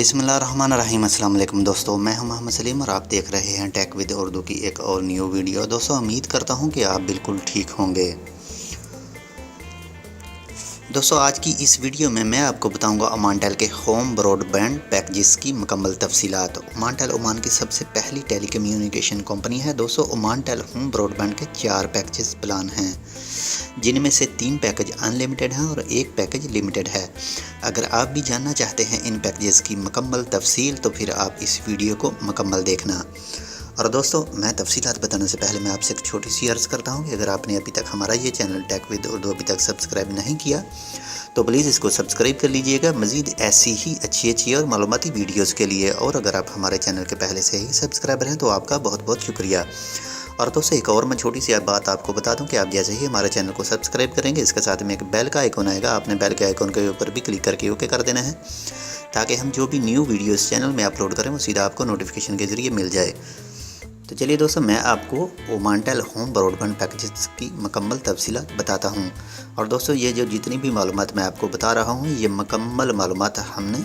बिस्मिल्लाहिर्रहमानिर्रहीम। अस्सलाम वालेकुम दोस्तों, मैं हूं मोहम्मद सलीम और आप देख रहे हैं टेक विद उर्दू की एक और न्यू वीडियो। दोस्तों, उम्मीद करता हूं कि आप बिल्कुल ठीक होंगे। दोस्तों, आज की इस वीडियो में मैं आपको बताऊंगा ओमानटेल के होम ब्रॉडबैंड पैकेजेस की मुकम्मल तफसीलात। ओमानटेल ओमान की सबसे पहली टेलीकम्युनिकेशन कंपनी है। दोस्तों, ओमानटेल होम ब्रॉडबैंड के 4 पैकेजेस प्लान हैं, जिनमें से 3 पैकेज अनलिमिटेड हैं और 1 पैकेज लिमिटेड है। अगर आप भी जानना चाहते हैं इन पैकेजेस की मुकम्मल तफसील तो फिर आप इस वीडियो को मुकम्मल देखना। और दोस्तों, मैं तफसीलात बताने से पहले मैं आपसे एक छोटी सी अर्ज़ करता हूं कि अगर आपने अभी तक हमारा ये चैनल टेक विद उर्दू अभी तक सब्सक्राइब नहीं किया तो प्लीज़ इसको सब्सक्राइब कर लीजिएगा, मज़ीद ऐसी ही अच्छी और मालूमाती वीडियोज़ के लिए। और अगर आप हमारे चैनल के पहले से ही सब्सक्राइबर हैं तो आपका बहुत बहुत शुक्रिया। और दोस्तों, एक और मैं छोटी सी बात आपको बता दूं कि आप जैसे ही हमारे चैनल को सब्सक्राइब करेंगे, इसके साथ में एक बेल का आइकॉन आएगा, आपने बेल के आइकॉन के ऊपर भी क्लिक करके ओके कर देना है, ताकि हम जो भी न्यू वीडियोस चैनल में अपलोड करें वो सीधा आपको नोटिफिकेशन के ज़रिए मिल जाए। तो चलिए दोस्तों, मैं आपको ओमानटेल होम ब्रॉडबैंड पैकेजेस की मुकम्मल तफसीलात बताता हूँ। और दोस्तों, ये जो जितनी भी मालूमात मैं आपको बता रहा हूँ, ये मुकम्मल मालूमात हमने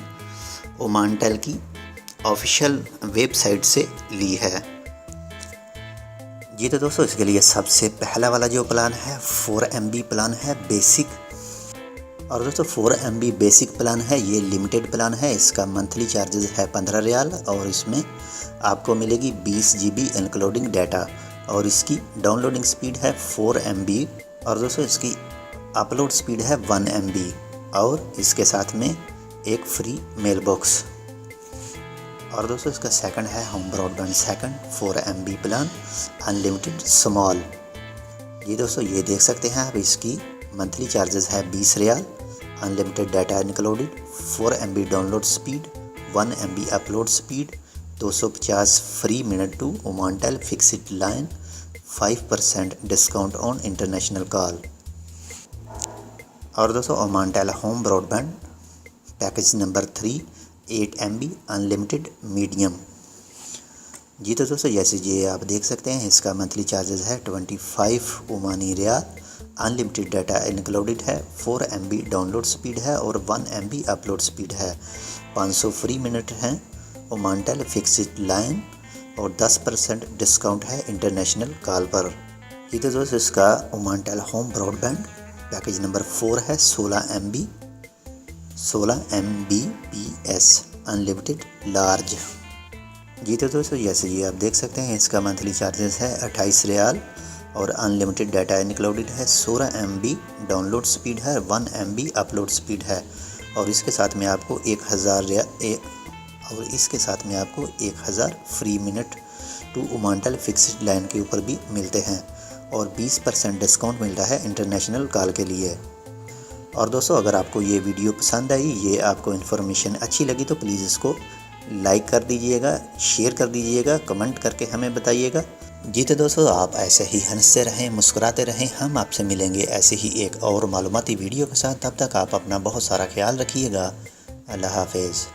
ओमानटेल की ऑफिशियल वेबसाइट से ली है जी। तो दोस्तों, इसके लिए सबसे पहला वाला जो प्लान है 4 MB प्लान है बेसिक। और दोस्तों, 4 MB बेसिक प्लान है, ये लिमिटेड प्लान है। इसका मंथली चार्जेस है 15 रियाल और इसमें आपको मिलेगी 20 GB इंक्लूडिंग डाटा। और इसकी डाउनलोडिंग स्पीड है 4 MB। और दोस्तों, इसकी अपलोड स्पीड है 1 MB। और इसके साथ में एक फ्री मेल बॉक्स। और दोस्तों, इसका सेकंड है home broadband second 4 MB plan unlimited small. ये दोस्तों, ये देख सकते हैं आप, इसकी मंथली चार्जेस है 20 रियाल, unlimited data included, 4 MB download speed, 1 MB upload speed, 250 free minute to Omantel fixed line, 5% discount on international call. और दोस्तों, Omantel home broadband package number 3 8 MB unlimited medium जी। तो दोस्तों, जैसे ये आप देख सकते हैं, इसका मंथली चार्जेस है 25 Omani riyal, unlimited data included है, 4 MB डाउनलोड स्पीड है और 1 MB अपलोड स्पीड है, 500 फ्री मिनट हैं ओमानटेल फिक्स्ड लाइन और 10% डिस्काउंट है इंटरनेशनल कॉल पर जी। तो दोस्तों, इसका ओमानटेल होम ब्रॉडबैंड पैकेज नंबर 4 है 16 Mbps अनलिमिटेड लार्ज जी। तो दोस्तों, जैसे ये आप देख सकते हैं, इसका मंथली चार्जेस है 28 रियाल और अनलिमिटेड डाटा इंक्लूडेड है, 16 MB डाउनलोड स्पीड है, 1 MB अपलोड स्पीड है। और इसके साथ में आपको 1000 free minute to Omantel fixed line के ऊपर भी मिलते हैं और 20% डिस्काउंट मिलता है इंटरनेशनल कॉल के लिए। और दोस्तों, अगर आपको ये वीडियो पसंद आई, ये आपको इन्फॉर्मेशन अच्छी लगी तो प्लीज़ इसको लाइक कर दीजिएगा, शेयर कर दीजिएगा, कमेंट करके हमें बताइएगा जी। तो दोस्तों, आप ऐसे ही हंसते रहें, मुस्कुराते रहें। हम आपसे मिलेंगे ऐसे ही एक और मालूमाती वीडियो के साथ। तब तक आप अपना बहुत सारा ख्याल रखिएगा। अल्लाह हाफिज़।